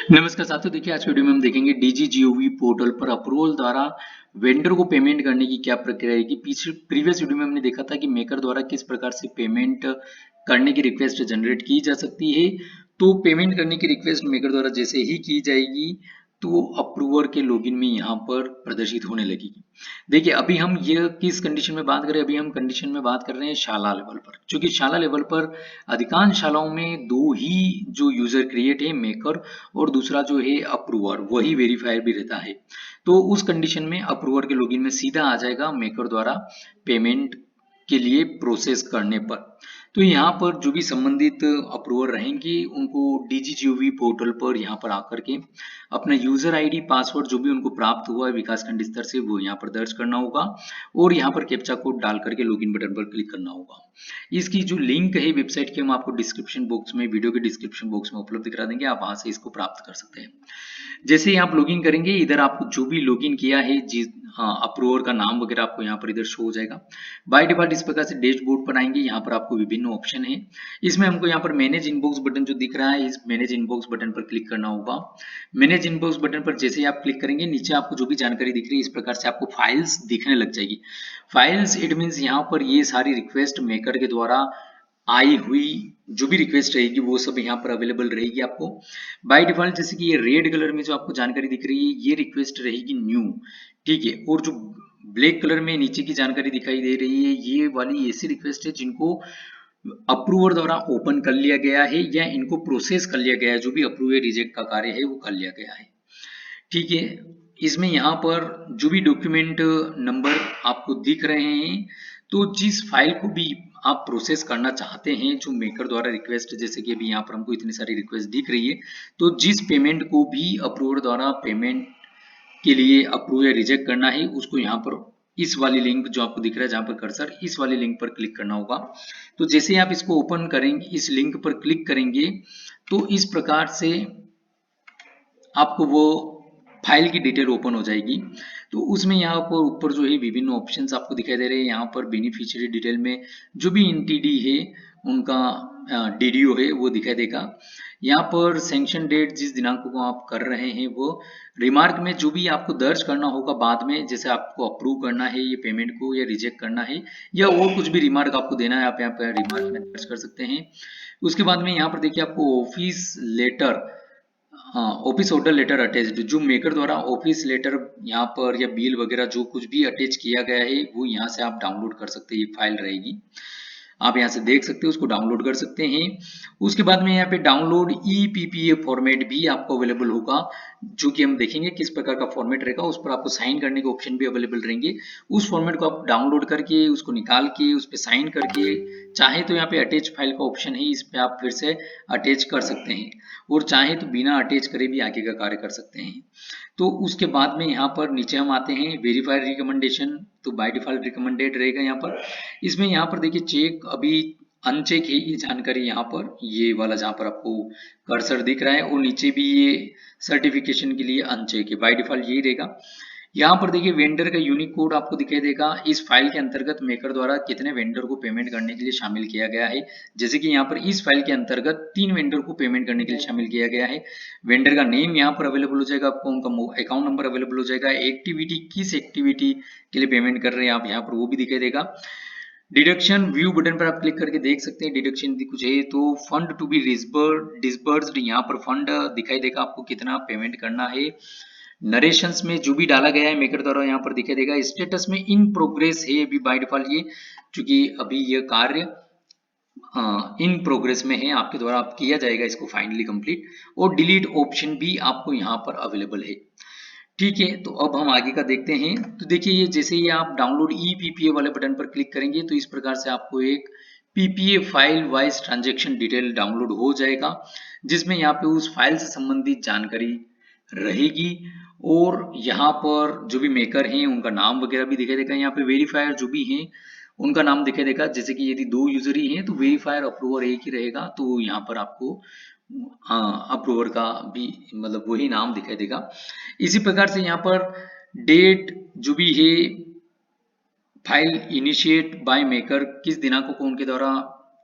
नमस्कार साथियों, देखिए आज की वीडियो में हम देखेंगे डीजीजीओवी पोर्टल पर अप्रूवल द्वारा वेंडर को पेमेंट करने की क्या प्रक्रिया है। कि पीछे प्रीवियस वीडियो में हमने देखा था कि मेकर द्वारा किस प्रकार से पेमेंट करने की रिक्वेस्ट जनरेट की जा सकती है। तो पेमेंट करने की रिक्वेस्ट मेकर द्वारा जैसे ही की जाएगी तो अप्रूवर के लॉगिन में यहाँ पर प्रदर्शित होने लगेगी। देखिए अभी हम ये किस कंडीशन में बात कर रहे हैं, अभी हम कंडीशन में बात कर रहे हैं शाला लेवल पर, क्योंकि शाला लेवल पर अधिकांश शालाओं में दो ही जो यूजर क्रिएट है, मेकर और दूसरा जो है अप्रूवर, वही वेरीफायर भी रहता है। तो उस कंडीशन में अप्रूवर के लॉगिन में सीधा आ जाएगा मेकर द्वारा पेमेंट के लिए प्रोसेस करने पर। तो यहाँ पर जो भी संबंधित अप्रूवर रहेंगे उनको डीजीजीओवी पोर्टल पर यहाँ पर आकर के अपना यूजर आईडी पासवर्ड जो भी उनको प्राप्त हुआ है विकासखंड स्तर से वो यहाँ पर दर्ज करना होगा और यहाँ पर कैप्चा कोड डाल करके लॉगिन बटन पर क्लिक करना होगा। इसकी जो लिंक है वेबसाइट की हम आपको डिस्क्रिप्शन बॉक्स में, वीडियो के डिस्क्रिप्शन बॉक्स में उपलब्ध करा देंगे, आप वहां से इसको प्राप्त कर सकते हैं। जैसे ही आप लॉगिन करेंगे इधर आपको जो भी लॉगिन किया है जिस अप्रूवर का नाम वगैरह आपको यहाँ पर इधर शो हो जाएगा। बाय डिफॉल्ट इस प्रकार से डैशबोर्ड पर आएंगे, यहाँ पर आपको विभिन्न ऑप्शन है। इसमें हमको यहाँ पर मैनेज इनबॉक्स बटन जो दिख रहा है, इस मैनेज इनबॉक्स बटन पर क्लिक करना होगा। मैनेज इनबॉक्स बटन पर जैसे ही आप क्लिक करेंगे नीचे आपको जो भी जानकारी दिख रही है इस प्रकार से आपको फाइल्स दिखने लग जाएगी। फाइल्स इट मीन्स यहाँ पर ये सारी रिक्वेस्ट मेकर के द्वारा आई हुई जो भी रिक्वेस्ट रहेगी वो सब यहाँ पर अवेलेबल रहेगी आपको। बाय डिफॉल्ट जैसे कि ये रेड कलर में जो आपको जानकारी दिख रही है ये रिक्वेस्ट रहेगी न्यू, ठीक है। और जो ब्लैक कलर में नीचे की जानकारी दिखाई दे रही है ये वाली ऐसी रिक्वेस्ट है जिनको अप्रूवर द्वारा ओपन कर लिया गया है या इनको प्रोसेस कर लिया गया है, जो भी अप्रूव रिजेक्ट का कार्य है वो कर लिया गया है, ठीक है। इसमें यहाँ पर जो भी डॉक्यूमेंट नंबर आपको दिख रहे हैं, तो जिस फाइल को भी आप प्रोसेस करना चाहते हैं जो मेकर द्वारा रिक्वेस्ट, जैसे कि अभी यहाँ पर हमको इतनी सारी रिक्वेस्ट दिख रही है, तो जिस पेमेंट को भी अप्रूवर द्वारा पेमेंट के लिए अप्रूव या रिजेक्ट करना है उसको यहाँ पर इस वाली लिंक जो आपको दिख रहा है जहां पर कर्सर, इस वाली लिंक पर क्लिक करना होगा। तो जैसे ही आप इसको ओपन करेंगे, इस लिंक पर क्लिक करेंगे तो इस प्रकार से आपको वो फाइल की डिटेल ओपन हो जाएगी। तो उसमें यहाँ पर ऊपर जो है विभिन्न ऑप्शंस आपको दिखाई दे रहे हैं। यहाँ पर बेनिफिशियरी डिटेल में जो भी एनटीडी है उनका डीडीओ है वो दिखाई देगा। यहाँ पर सैंक्शन डेट जिस दिनांक को आप कर रहे हैं वो, रिमार्क में जो भी आपको दर्ज करना होगा बाद में, जैसे आपको अप्रूव करना है ये पेमेंट को या रिजेक्ट करना है या और कुछ भी रिमार्क आपको देना है आप यहाँ पर रिमार्क में दर्ज कर सकते हैं। उसके बाद में यहाँ पर देखिए आपको ऑफिस लेटर, हाँ ऑफिस ऑर्डर लेटर अटैच्ड, जो मेकर द्वारा ऑफिस लेटर यहाँ पर या बिल वगैरह जो कुछ भी अटैच किया गया है वो यहाँ से आप डाउनलोड कर सकते हैं। ये फाइल रहेगी, आप यहाँ से देख सकते हैं, उसको डाउनलोड कर सकते हैं। उसके बाद में यहाँ पे डाउनलोड ईपीपीए फॉर्मेट भी आपको अवेलेबल होगा, जो कि हम देखेंगे किस प्रकार का फॉर्मेट रहेगा। उस पर आपको साइन करने के ऑप्शन भी अवेलेबल रहेंगे। उस फॉर्मेट को आप डाउनलोड करके उसको निकाल के उस पर साइन करके, चाहे तो यहाँ पे अटैच फाइल का ऑप्शन है, इस पे आप फिर से अटैच कर सकते हैं और चाहे तो बिना अटैच करे भी आगे का कार्य कर सकते हैं। तो उसके बाद में यहाँ पर नीचे हम आते हैं वेरीफाइड रिकमेंडेशन, तो बाय डिफॉल्ट रिकमेंडेड रहेगा यहाँ पर। इसमें यहाँ पर देखिए चेक अभी अनचेक है ये जानकारी, यहाँ पर ये वाला जहाँ पर आपको कर्सर दिख रहा है और नीचे भी ये सर्टिफिकेशन के लिए अनचेक है, बाय डिफॉल्ट यही रहेगा। यहाँ पर देखिए वेंडर का यूनिक कोड आपको दिखाई देगा। इस फाइल के अंतर्गत मेकर द्वारा कितने वेंडर को पेमेंट करने के लिए शामिल किया गया है, जैसे कि यहाँ पर इस फाइल के अंतर्गत 3 वेंडर को पेमेंट करने के लिए शामिल किया गया है। वेंडर का नेम यहाँ पर अवेलेबल हो जाएगा आपको, उनका अकाउंट नंबर अवेलेबल हो जाएगा, एक्टिविटी किस एक्टिविटी के लिए पेमेंट कर रहे हैं आप यहाँ पर वो भी दिखाई देगा। डिडक्शन व्यू बटन पर आप क्लिक करके देख सकते हैं डिडक्शन कुछ है तो फंड टू बी डिसबर्स्ड, यहाँ पर फंड दिखाई देगा आपको कितना पेमेंट करना है। नरेशंस में जो भी डाला गया है मेकर द्वारा यहाँ पर दिखाई देगा। स्टेटस में इन प्रोग्रेस है अभी बाय डिफॉल्ट ये, क्योंकि अभी यह कार्य इन प्रोग्रेस में है, आपके द्वारा आप किया जाएगा इसको फाइनली कंप्लीट। और डिलीट ऑप्शन भी आपको यहाँ पर अवेलेबल है, ठीक है। तो अब हम आगे का देखते हैं। तो देखिए ये जैसे ही आप डाउनलोड ई पीपीए वाले बटन पर क्लिक करेंगे तो इस प्रकार से आपको एक PPA file wise transaction detail download हो जाएगा, जिसमें यहाँ पे उस फाइल से संबंधित जानकारी रहेगी और यहाँ पर जो भी मेकर हैं उनका नाम वगैरह भी दिखाई देगा। यहाँ पे वेरीफायर जो भी हैं उनका नाम दिखाई देगा, जैसे कि यदि 2 यूजर ही हैं तो वेरीफायर अप्रूवर एक ही रहेगा, तो यहाँ पर आपको अप्रूवर का भी मतलब वही नाम दिखाई देगा। इसी प्रकार से यहाँ पर डेट जो भी है, फाइल इनिशिएट बाय मेकर किस दिनांक को उनके द्वारा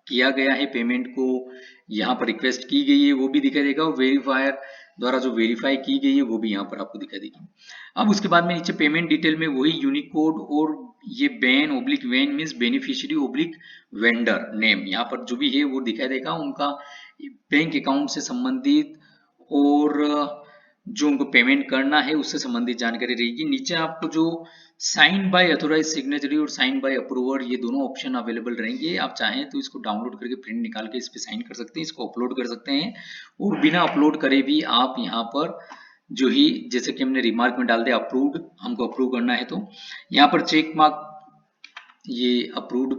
किया गया है पेमेंट को, यहाँ पर रिक्वेस्ट की गई है वो भी दिखाई देगा। और वेरीफायर द्वारा जो वेरीफाई की गई है वो भी यहाँ पर आपको दिखाई देगी। अब उसके बाद में नीचे पेमेंट डिटेल में वही यूनिकोड और ये ben oblique van means beneficiary oblique vendor name यहाँ पर जो भी है वो दिखाई देगा, उनका बैंक अकाउंट से संबंधित और जो उनको पेमेंट करना है उससे संबंधित जानकारी रहेगी। नीचे आपको जो साइन बाय अथोराइज सिग्नेचरी और साइन बाय अप्रूवर ये दोनों ऑप्शन अवेलेबल रहेंगे। आप चाहें तो इसको डाउनलोड करके प्रिंट निकाल के इस पे साइन कर सकते हैं, इसको अपलोड कर सकते हैं, और बिना अपलोड करे भी आप यहाँ पर जो ही जैसे कि हमने रिमार्क में डाल दिया अप्रूव्ड, हमको अप्रूव करना है तो यहाँ पर चेक मार्क ये अप्रूव्ड,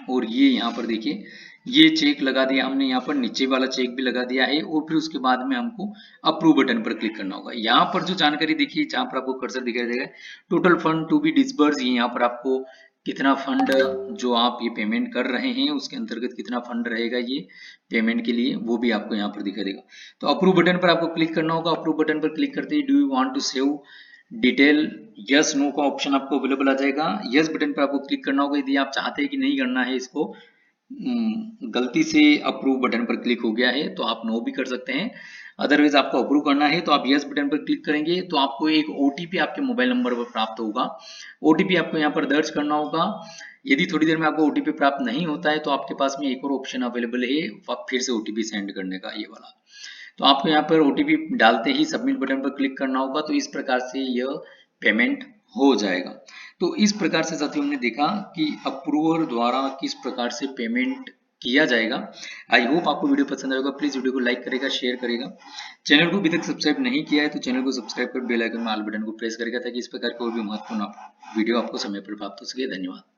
और ये यहाँ पर देखिए ये चेक लगा दिया हमने, यहाँ पर नीचे वाला चेक भी लगा दिया है, और फिर उसके बाद में हमको अप्रूव बटन पर क्लिक करना होगा। यहाँ पर जो जानकारी देखिए जहाँ पर आपको कर्सर दिखाई देगा total fund to be disburse, ये यहाँ पर आपको कितना फंड जो आप ये पेमेंट कर रहे हैं उसके अंतर्गत कितना फंड रहेगा ये पेमेंट के लिए वो भी आपको यहाँ पर दिखाई देगा। तो अप्रूव बटन पर आपको क्लिक करना होगा। अप्रूव बटन पर क्लिक करते ही do you want to save detail yes no का ऑप्शन आपको अवेलेबल आ जाएगा। यस बटन पर आपको क्लिक करना होगा। यदि आप चाहते हैं कि नहीं करना है इसको, गलती से अप्रूव बटन पर क्लिक हो गया है तो आप नो भी कर सकते हैं। अदरवाइज आपको अप्रूव करना है तो आप यस बटन पर क्लिक करेंगे तो आपको एक ओटीपी आपके मोबाइल नंबर पर प्राप्त होगा। ओटीपी आपको यहाँ पर दर्ज करना होगा। यदि थोड़ी देर में आपको ओटीपी प्राप्त नहीं होता है तो आपके पास में एक और ऑप्शन अवेलेबल है फिर से ओटीपी सेंड करने का, ये वाला। तो आपको यहाँ पर ओटीपी डालते ही सबमिट बटन पर क्लिक करना होगा। तो इस प्रकार से यह पेमेंट हो जाएगा। तो इस प्रकार से साथियों हमने देखा कि अप्रूवर द्वारा किस प्रकार से पेमेंट किया जाएगा। आई होप आपको वीडियो पसंद आएगा। प्लीज वीडियो को लाइक करेगा, शेयर करेगा। चैनल को अभी तक सब्सक्राइब नहीं किया है तो चैनल को सब्सक्राइब कर बेल आइकन में ऑल बटन को प्रेस करेगा ताकि इस प्रकार के और भी महत्वपूर्ण वीडियो आपको समय पर प्राप्त हो सके। धन्यवाद।